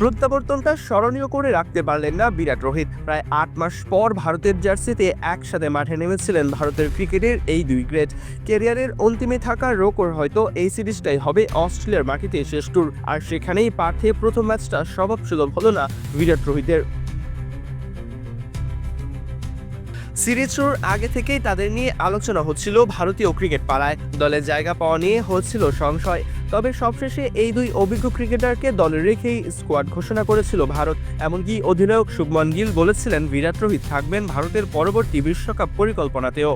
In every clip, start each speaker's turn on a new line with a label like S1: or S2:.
S1: প্রত্যাবর্তনটা স্মরণীয় করে রাখতে পারলেন না বিরাট রোহিত। প্রায় ৮ মাস পর ভারতের জার্সিতে একসাথে মাঠে নেমেছিলেন ভারতের ক্রিকেটের এই দুই গ্রেট। ক্যারিয়ারের অন্তিমে থাকা রোকোর হয়তো এই সিরিজটাই হবে অস্ট্রেলিয়ার মাটিতে শেষ ট্যুর, আর সেখানেই পার্থে প্রথম ম্যাচটা স্বভাব সুলভ হলো না বিরাট রোহিতের। সিরিজ শুরুর আগে থেকেই তাদের নিয়ে আলোচনা হচ্ছিল ভারতীয় ক্রিকেট পাড়ায়, দলে জায়গা পাওয়া নিয়ে হচ্ছিল সংশয়। তবে সবশেষে এই দুই অভিজ্ঞ ক্রিকেটারকে দলে রেখেই স্কোয়াড ঘোষণা করেছিল ভারত। এমনকি অধিনায়ক শুভমন গিল বলেছিলেন বিরাট রোহিত থাকবেন ভারতের পরবর্তী বিশ্বকাপ পরিকল্পনাতেও।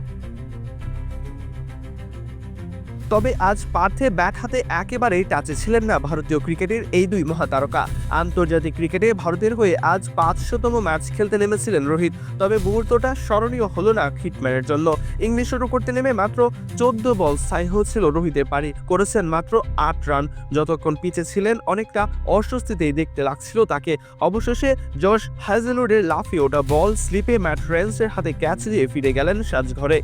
S1: তবে আজ পার্থে ব্যাট হাতে একেবারেই টাচে ছিলেন না ভারতীয় ক্রিকেটের এই দুই মহাতারকা। আন্তর্জাতিক ক্রিকেটে ভারতের হয়ে আজ ৫০০তম ম্যাচ খেলতে নেমেছিলেন রোহিত। তবে মুহূর্তটা স্মরণীয় হলো না হিটম্যানের জন্য। ইংলিশ শুরু করতে নেমে মাত্র ১৪ বল স্থায়ী হয়েছিল রোহিতের পারি, করেছেন মাত্র ৮ রান। যতক্ষণ পিচে ছিলেন অনেকটা অস্বস্তিতেই দেখতে লাগছিল তাকে। অবশেষে জশ হ্যাজেলউডের লাফিয়ে ওঠা বল স্লিপে ম্যাট রেন্সের হাতে ক্যাচ দিয়ে ফিরে গেলেন সাজঘরে।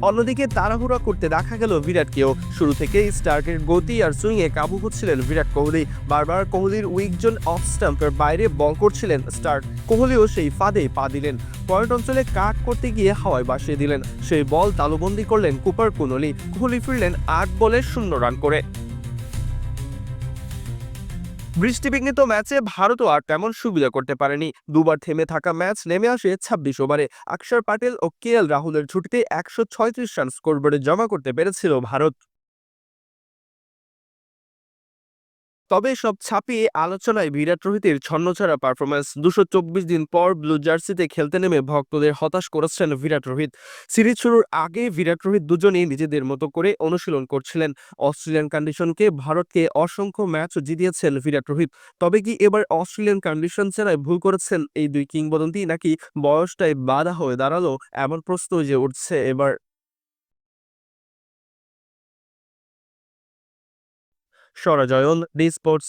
S1: অন্যদিকে তাড়াহুড়া করতে দেখা গেল বিরাটকেও। শুরু থেকেই স্টার্টের গতি আর সুইংয়ে কাবু হচ্ছিলেন বিরাট কোহলি। বারবার কোহলির উইকজন অফ স্টাম্পের বাইরে বল করছিলেন স্টার্ক। কোহলিও সেই ফাঁদেই পা দিলেন। পয়েন্ট অঞ্চলে কাট করতে গিয়ে হাওয়ায় ভাসিয়ে দিলেন সেই বল, তালুবন্দি করলেন কুপার কুনলি। কোহলি ফিরলেন ৮ বলে ০ রান করে। বৃষ্টিবিঘ্নিত ম্যাচে ভারতও আর তেমন সুবিধা করতে পারেনি। দুবার থেমে থাকা ম্যাচ নেমে আসে ২৬ ওভারে। অক্ষর প্যাটেল ও কেএল রাহুলের ছুটিতে ১৩৬ রান স্কোরবোর্ডে জমা করতে পেরেছিল ভারত। তবে সব ছাপিয়ে আলোচনায় বিরাট রোহিতের ছন্নছাড়া পারফরম্যান্স। ২২৪ দিন পর ব্লু জার্সিতে খেলতে নেমে ভক্তদের হতাশ করেছেন বিরাট রোহিত। সিরিজ শুরুর আগে বিরাট রোহিত দুজনেই নিজেদের মতো করে অনুশীলন করছিলেন। অস্ট্রেলিয়ান কন্ডিশনকে ভারতকে অসংখ্য ম্যাচও জিতিয়েছেন বিরাট রোহিত। তবে কি এবার অস্ট্রেলিয়ান কন্ডিশন ছাড়াই ভুল করেছেন এই দুই কিংবদন্তি, নাকি বয়সটাই বাধা হয়ে দাঁড়ালো, এমন প্রশ্ন যে উঠছে এবার। সরজয়ন, ডি স্পোর্টস।